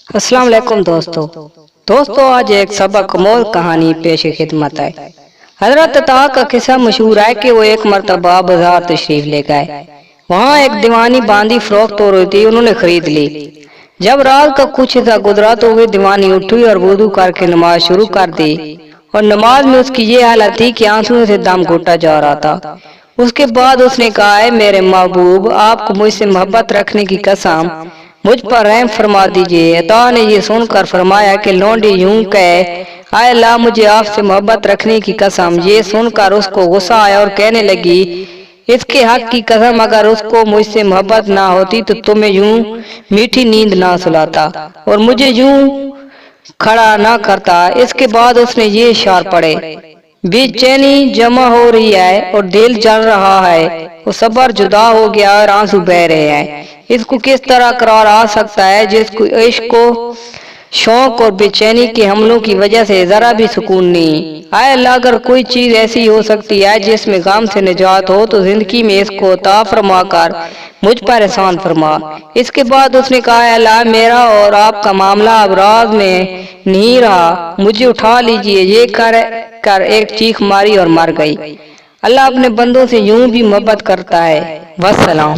السلام علیکم دوستو آج ایک سبق مول کہانی پیش خدمت ہے۔ حضرت عطا کا قصہ مشہور ہے کہ وہ ایک مرتبہ بازار تشریف لے گئے۔ وہاں ایک دیوانی باندی فروخت ہو رہی تھی، انہوں نے خرید لی۔ جب رات کا کچھ حصہ گزرا تو وہ دیوانی اٹھی اور وضو کر کے نماز شروع کر دی، اور نماز میں اس کی یہ حالت تھی کہ آنسوؤں سے دم گھٹا جا رہا تھا۔ اس کے بعد اس نے کہا، اے میرے محبوب، آپ کو مجھ سے محبت رکھنے کی قسم، مجھ پر رحم فرما دیجئے۔ عطا نے یہ سن کر فرمایا کہ لونڈی یوں کہے، اے اللہ، مجھے آپ سے محبت رکھنے کی قسم۔ یہ سن کر اس کو غصہ آیا اور کہنے لگی، اس کے حق کی قسم، اگر اس کو مجھ سے محبت نہ ہوتی تو تمہیں یوں میٹھی نیند نہ سلاتا اور مجھے یوں کھڑا نہ کرتا۔ اس کے بعد اس نے یہ اشعار پڑھے، بے چینی جمع ہو رہی ہے اور دل جل رہا ہے، وہ صبر جدا ہو گیا اور آنسو بہہ رہے ہیں۔ اس کو کس طرح قرار آ سکتا ہے جس کو عشق و شوق اور بے چینی کے حملوں کی وجہ سے ذرا بھی سکون نہیں۔ اے اللہ، اگر کوئی چیز ایسی ہو سکتی ہے جس میں غم سے نجات ہو تو زندگی میں اس کو عطا فرما کر مجھ پر احسان فرما۔ اس کے بعد اس نے کہا، اے اللہ، میرا اور آپ کا معاملہ اب راز میں نہیں رہا، مجھے اٹھا لیجئے۔ یہ کر ایک چیخ ماری اور مر گئی۔ اللہ اپنے بندوں سے یوں بھی محبت کرتا ہے۔ والسلام۔